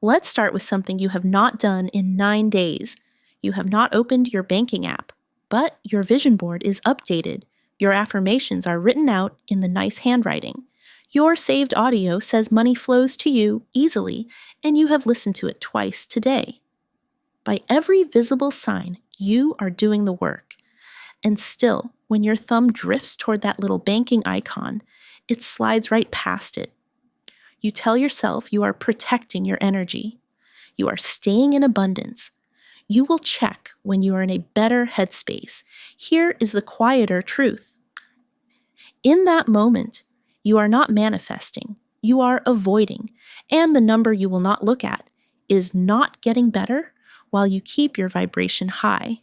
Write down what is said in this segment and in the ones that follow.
Let's start with something you have not done in 9 days. You have not opened your banking app, but your vision board is updated. Your affirmations are written out in the nice handwriting. Your saved audio says money flows to you easily, and you have listened to it twice today. By every visible sign, you are doing the work. And still, when your thumb drifts toward that little banking icon, it slides right past it. You tell yourself you are protecting your energy. You are staying in abundance. You will check when you are in a better headspace. Here is the quieter truth. In that moment, you are not manifesting. You are avoiding. And the number you will not look at is not getting better while you keep your vibration high.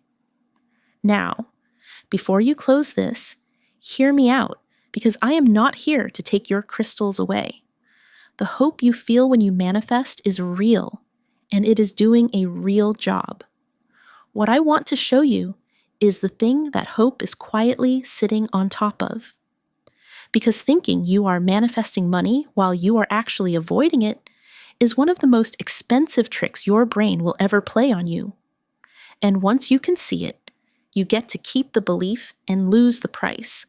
Now, before you close this, hear me out, because I am not here to take your crystals away. The hope you feel when you manifest is real, and it is doing a real job. What I want to show you is the thing that hope is quietly sitting on top of. Because thinking you are manifesting money while you are actually avoiding it is one of the most expensive tricks your brain will ever play on you. And once you can see it, you get to keep the belief and lose the price.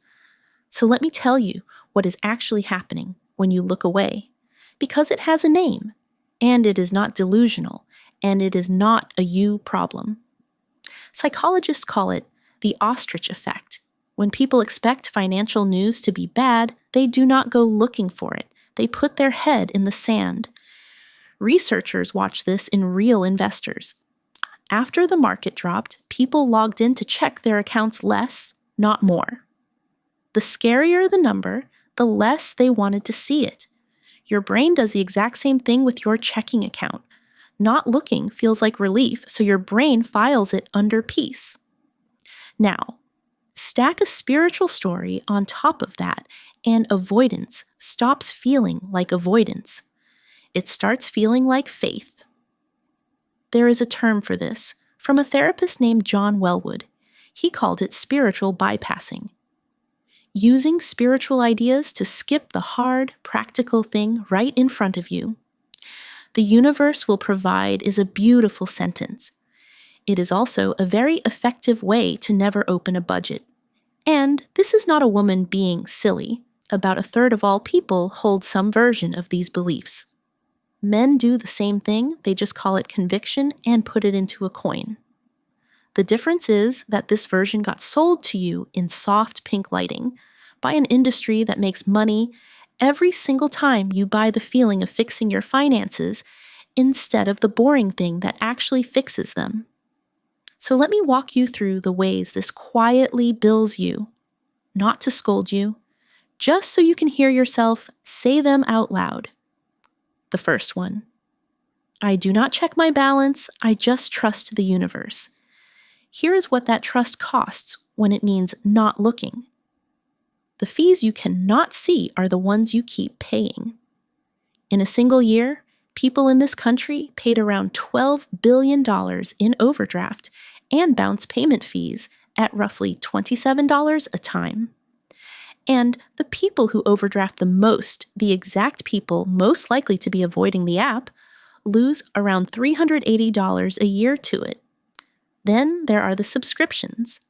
So let me tell you what is actually happening when you look away, because it has a name, and it is not delusional, and it is not a you problem. Psychologists call it the ostrich effect. When people expect financial news to be bad, they do not go looking for it. They put their head in the sand. Researchers watch this in real investors. After the market dropped, people logged in to check their accounts less, not more. The scarier the number, the less they wanted to see it. Your brain does the exact same thing with your checking account. Not looking feels like relief, so your brain files it under peace. Now, stack a spiritual story on top of that, and avoidance stops feeling like avoidance. It starts feeling like faith. There is a term for this, from a therapist named John Wellwood. He called it spiritual bypassing. Using spiritual ideas to skip the hard, practical thing right in front of you. The universe will provide is a beautiful sentence. It is also a very effective way to never open a budget. And this is not a woman being silly. About a third of all people hold some version of these beliefs. Men do the same thing, they just call it conviction and put it into a coin. The difference is that this version got sold to you in soft pink lighting by an industry that makes money every single time you buy the feeling of fixing your finances instead of the boring thing that actually fixes them. So let me walk you through the ways this quietly bills you, not to scold you, just so you can hear yourself say them out loud. The first one. I do not check my balance, I just trust the universe. Here is what that trust costs when it means not looking. The fees you cannot see are the ones you keep paying. In a single year, people in this country paid around $12 billion in overdraft and bounce payment fees at roughly $27 a time. And the people who overdraft the most, the exact people most likely to be avoiding the app, lose around $380 a year to it. Then there are the subscriptions.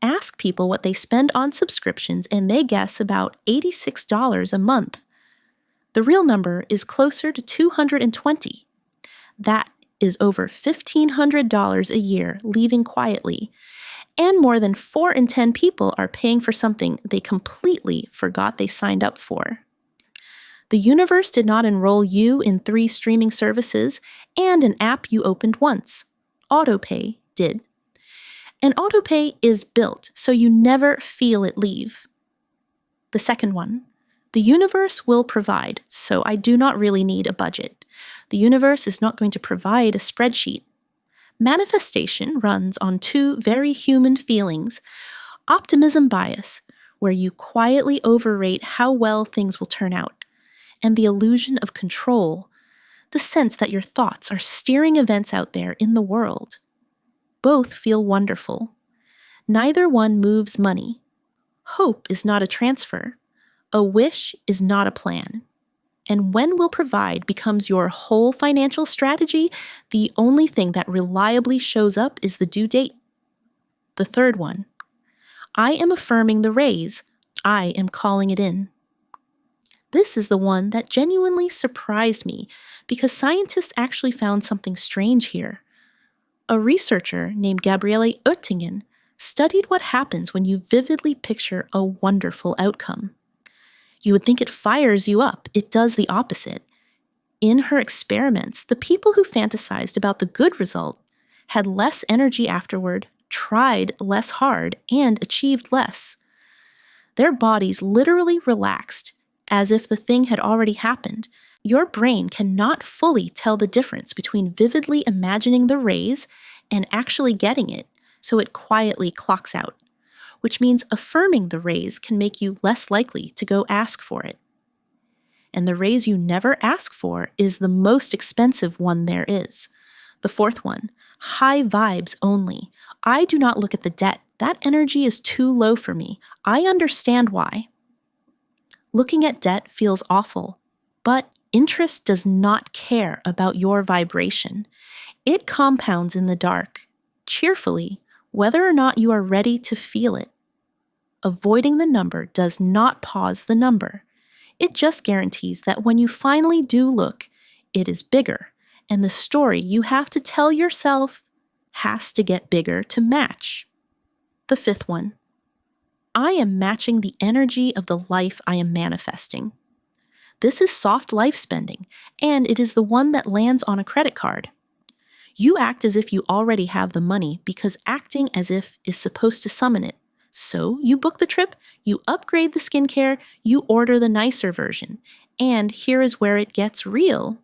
Ask people what they spend on subscriptions and they guess about $86 a month. The real number is closer to $220. That is over $1,500 a year leaving quietly. And more than 4 in 10 people are paying for something they completely forgot they signed up for. The universe did not enroll you in 3 streaming services and an app you opened once. Autopay did. And autopay is built so you never feel it leave. The second one. The universe will provide, so I do not really need a budget. The universe is not going to provide a spreadsheet. Manifestation runs on 2 very human feelings. Optimism bias, where you quietly overrate how well things will turn out, and the illusion of control, the sense that your thoughts are steering events out there in the world. Both feel wonderful. Neither one moves money. Hope is not a transfer. A wish is not a plan. And when will provide becomes your whole financial strategy, the only thing that reliably shows up is the due date. The third one, I am affirming the raise. I am calling it in. This is the one that genuinely surprised me because scientists actually found something strange here. A researcher named Gabriele Oettingen studied what happens when you vividly picture a wonderful outcome. You would think it fires you up. It does the opposite. In her experiments, the people who fantasized about the good result had less energy afterward, tried less hard, and achieved less. Their bodies literally relaxed, as if the thing had already happened. Your brain cannot fully tell the difference between vividly imagining the raise and actually getting it, so it quietly clocks out, which means affirming the raise can make you less likely to go ask for it. And the raise you never ask for is the most expensive one there is. The fourth one, high vibes only. I do not look at the debt. That energy is too low for me. I understand why. Looking at debt feels awful, but interest does not care about your vibration. It compounds in the dark, cheerfully, whether or not you are ready to feel it. Avoiding the number does not pause the number. It just guarantees that when you finally do look, it is bigger, and the story you have to tell yourself has to get bigger to match. The fifth one, I am matching the energy of the life I am manifesting. This is soft life spending, and it is the one that lands on a credit card. You act as if you already have the money because acting as if is supposed to summon it. So you book the trip, you upgrade the skincare, you order the nicer version. And here is where it gets real.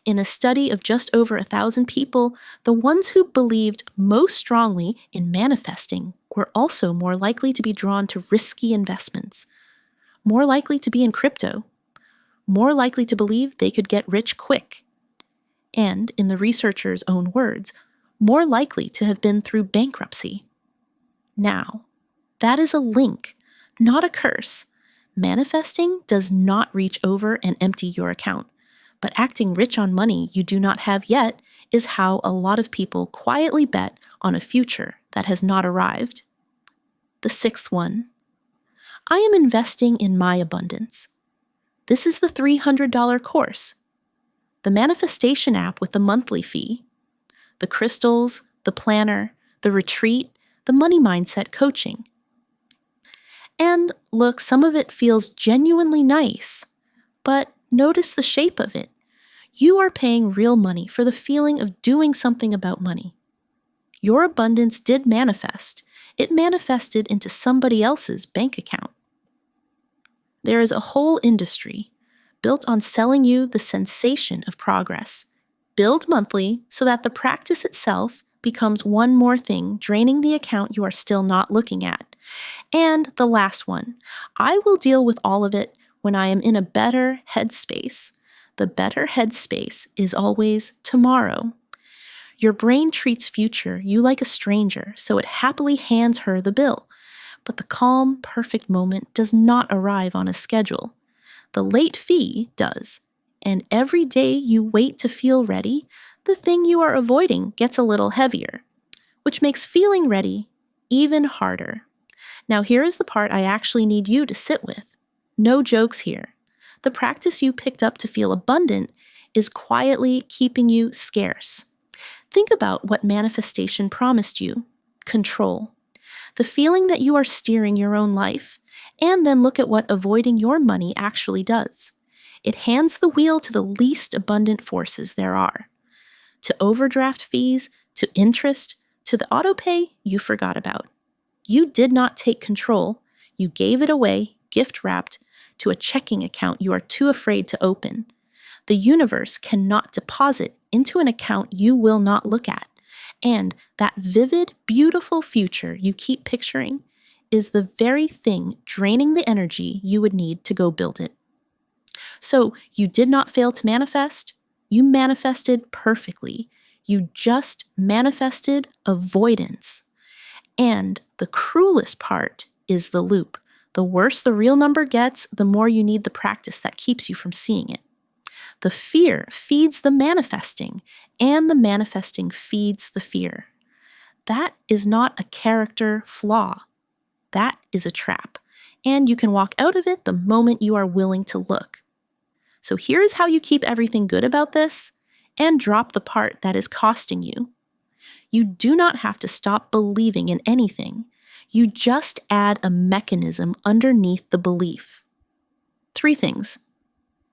In a study of just over 1,000 people, the ones who believed most strongly in manifesting were also more likely to be drawn to risky investments, more likely to be in crypto, more likely to believe they could get rich quick, and, in the researchers' own words, more likely to have been through bankruptcy. Now, that is a link, not a curse. Manifesting does not reach over and empty your account, but acting rich on money you do not have yet is how a lot of people quietly bet on a future that has not arrived. The sixth one, I am investing in my abundance. This is the $300 course, the manifestation app with the monthly fee, the crystals, the planner, the retreat, the money mindset coaching. And look, some of it feels genuinely nice, but notice the shape of it. You are paying real money for the feeling of doing something about money. Your abundance did manifest. It manifested into somebody else's bank account. There is a whole industry built on selling you the sensation of progress. Build monthly so that the practice itself becomes one more thing draining the account you are still not looking at. And the last one, I will deal with all of it when I am in a better headspace. The better headspace is always tomorrow. Your brain treats future you like a stranger, so it happily hands her the bill. But the calm, perfect moment does not arrive on a schedule. The late fee does. And every day you wait to feel ready, the thing you are avoiding gets a little heavier, which makes feeling ready even harder. Now here is the part I actually need you to sit with. No jokes here. The practice you picked up to feel abundant is quietly keeping you scarce. Think about what manifestation promised you. Control. The feeling that you are steering your own life, and then look at what avoiding your money actually does. It hands the wheel to the least abundant forces there are. To overdraft fees, to interest, to the autopay you forgot about. You did not take control. You gave it away, gift-wrapped, to a checking account you are too afraid to open. The universe cannot deposit into an account you will not look at. And that vivid, beautiful future you keep picturing is the very thing draining the energy you would need to go build it. So you did not fail to manifest. You manifested perfectly. You just manifested avoidance. And the cruelest part is the loop. The worse the real number gets, the more you need the practice that keeps you from seeing it. The fear feeds the manifesting, and the manifesting feeds the fear. That is not a character flaw. That is a trap, and you can walk out of it the moment you are willing to look. So here's how you keep everything good about this and drop the part that is costing you. You do not have to stop believing in anything. You just add a mechanism underneath the belief. 3 things.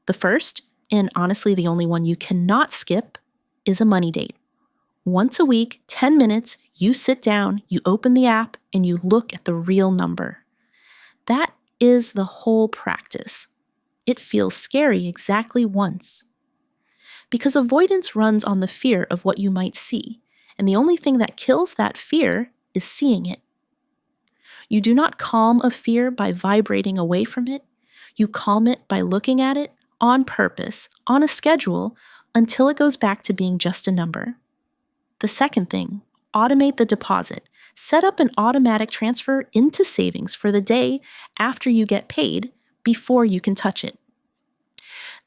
The first, and honestly the only one you cannot skip, is a money date. Once a week, 10 minutes, you sit down, you open the app, and you look at the real number. That is the whole practice. It feels scary exactly once. Because avoidance runs on the fear of what you might see, and the only thing that kills that fear is seeing it. You do not calm a fear by vibrating away from it. You calm it by looking at it on purpose, on a schedule, until it goes back to being just a number. The second thing, automate the deposit. Set up an automatic transfer into savings for the day after you get paid before you can touch it.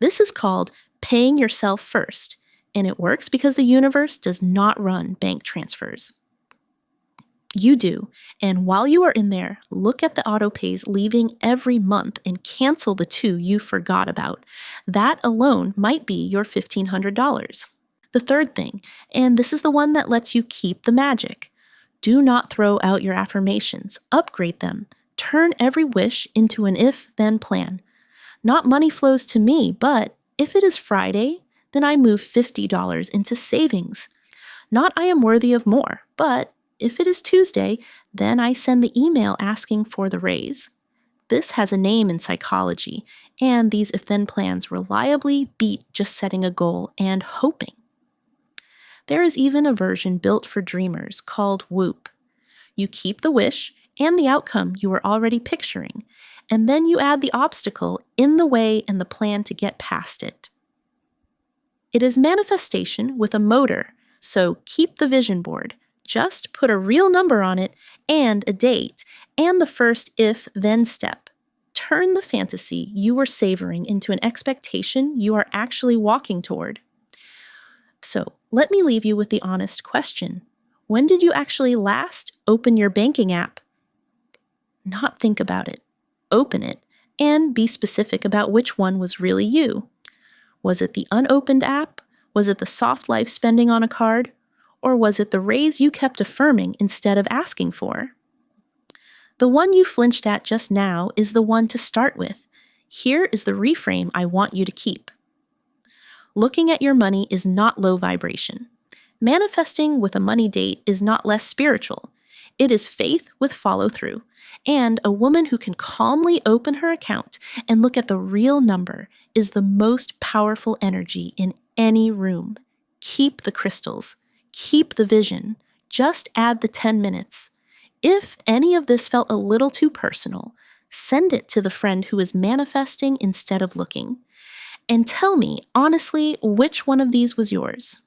This is called paying yourself first, and it works because the universe does not run bank transfers. You do, and while you are in there, look at the auto pays leaving every month and cancel the 2 you forgot about. That alone might be your $1,500. The third thing, and this is the one that lets you keep the magic. Do not throw out your affirmations. Upgrade them. Turn every wish into an if-then plan. Not money flows to me, but if it is Friday, then I move $50 into savings. Not I am worthy of more, but if it is Tuesday, then I send the email asking for the raise. This has a name in psychology, and these if-then plans reliably beat just setting a goal and hoping. There is even a version built for dreamers called Whoop. You keep the wish and the outcome you were already picturing, and then you add the obstacle in the way and the plan to get past it. It is manifestation with a motor, so keep the vision board. Just put a real number on it and a date and the first if-then step. Turn the fantasy you were savoring into an expectation you are actually walking toward. So let me leave you with the honest question. When did you actually last open your banking app? Not think about it. Open it and be specific about which one was really you. Was it the unopened app? Was it the soft life spending on a card? Or was it the raise you kept affirming instead of asking for? The one you flinched at just now is the one to start with. Here is the reframe I want you to keep. Looking at your money is not low vibration. Manifesting with a money date is not less spiritual. It is faith with follow-through. And a woman who can calmly open her account and look at the real number is the most powerful energy in any room. Keep the crystals. Keep the vision. Just add the 10 minutes. If any of this felt a little too personal, send it to the friend who is manifesting instead of looking. And tell me, honestly, which one of these was yours?